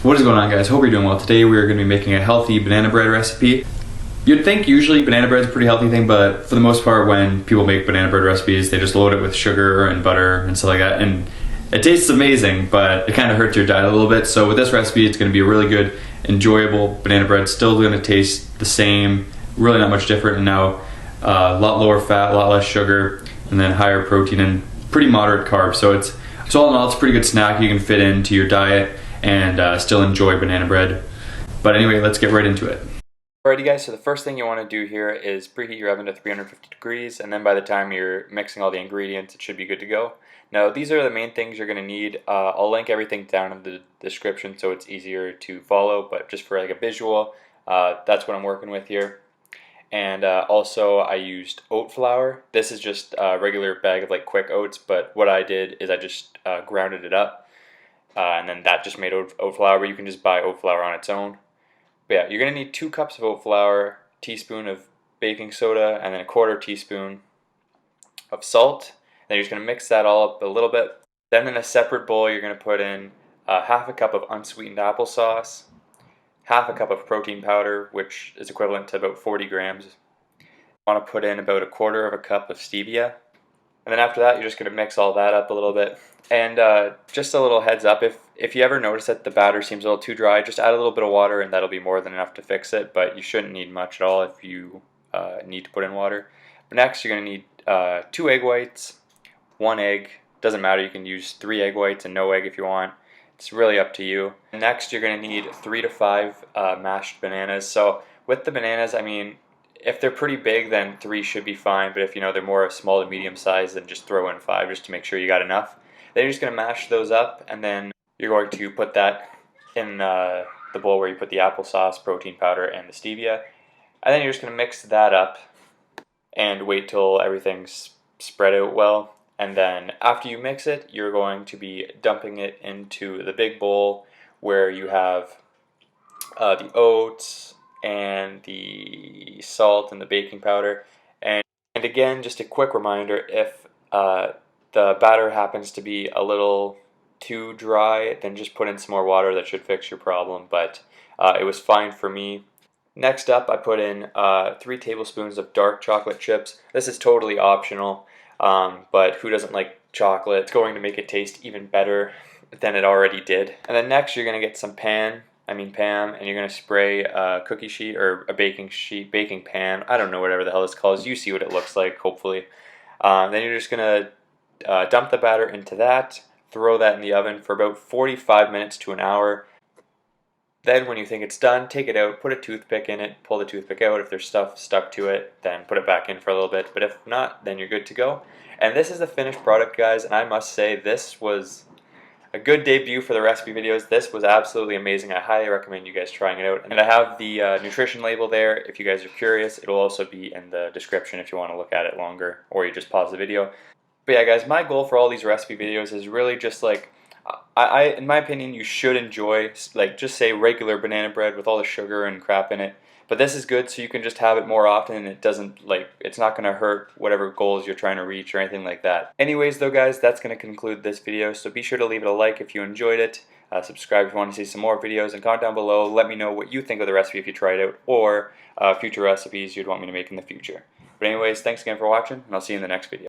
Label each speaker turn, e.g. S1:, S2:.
S1: What is going on, guys? Hope you're doing well. Today we are going to be making a healthy banana bread recipe. You'd think usually banana bread is a pretty healthy thing, but for the most part when people make banana bread recipes, they just load it with sugar and butter and stuff like that, and it tastes amazing, but it kind of hurts your diet a little bit. So with this recipe, it's going to be a really good, enjoyable banana bread. Still going to taste the same, really not much different, and now a lot lower fat, a lot less sugar, and then higher protein and pretty moderate carbs. So all in all, it's a pretty good snack you can fit into your diet and still enjoy banana bread. But anyway, let's get right into it. Alrighty guys, so the first thing you want to do here is preheat your oven to 350 degrees, and then by the time you're mixing all the ingredients, it should be good to go. Now these are the main things you're going to need. I'll link everything down in the description so it's easier to follow, but just for like a visual, that's what I'm working with here. And also I used oat flour. This is just a regular bag of like quick oats, but what I did is I just grounded it up. And then that just made oat flour, but you can just buy oat flour on its own. But yeah, you're going to need 2 cups of oat flour, teaspoon of baking soda, and then a 1/4 teaspoon of salt. Then you're just going to mix that all up a little bit. Then in a separate bowl, you're going to put in 1/2 cup of unsweetened applesauce, 1/2 cup of protein powder, which is equivalent to about 40 grams. You want to put in about 1/4 cup of stevia. And then after that, you're just going to mix all that up a little bit. And just a little heads up, if you ever notice that the batter seems a little too dry, just add a little bit of water and that'll be more than enough to fix it, but you shouldn't need much at all if you need to put in water. But next, you're going to need 2 egg whites, 1 egg. Doesn't matter, you can use 3 egg whites and no egg if you want. It's really up to you. Next, you're going to need 3 to 5 mashed bananas. So with the bananas, I mean, if they're pretty big, then 3 should be fine, but if you know they're more small to medium size, then just throw in 5 just to make sure you got enough. Then you're just going to mash those up, and then you're going to put that in the bowl where you put the applesauce, protein powder, and the stevia. And then you're just going to mix that up and wait till everything's spread out well. And then after you mix it, you're going to be dumping it into the big bowl where you have the oats and the salt and the baking powder. And again, just a quick reminder, if the batter happens to be a little too dry, then just put in some more water. That should fix your problem, but it was fine for me. Next up, I put in 3 tablespoons of dark chocolate chips. This is totally optional, but who doesn't like chocolate? It's going to make it taste even better than it already did. And then next, you're going to get some Pam, and you're going to spray a cookie sheet or a baking pan. I don't know, whatever the hell this calls. You see what it looks like, hopefully. Then you're just going to dump the batter into that, throw that in the oven for about 45 minutes to an hour. Then when you think it's done, take it out, put a toothpick in it, pull the toothpick out. If there's stuff stuck to it, then put it back in for a little bit. But if not, then you're good to go. And this is the finished product, guys, and I must say this was a good debut for the recipe videos. This was absolutely amazing. I highly recommend you guys trying it out. And I have the nutrition label there if you guys are curious. It'll also be in the description if you want to look at it longer, or you just pause the video. But yeah, guys, my goal for all these recipe videos is really just like, in my opinion, you should enjoy, like, just say regular banana bread with all the sugar and crap in it. But this is good so you can just have it more often, and it doesn't, like, it's not going to hurt whatever goals you're trying to reach or anything like that. Anyways, though, guys, that's going to conclude this video. So be sure to leave it a like if you enjoyed it. Subscribe if you want to see some more videos, and comment down below. Let me know what you think of the recipe if you try it out, or future recipes you'd want me to make in the future. But anyways, thanks again for watching, and I'll see you in the next video.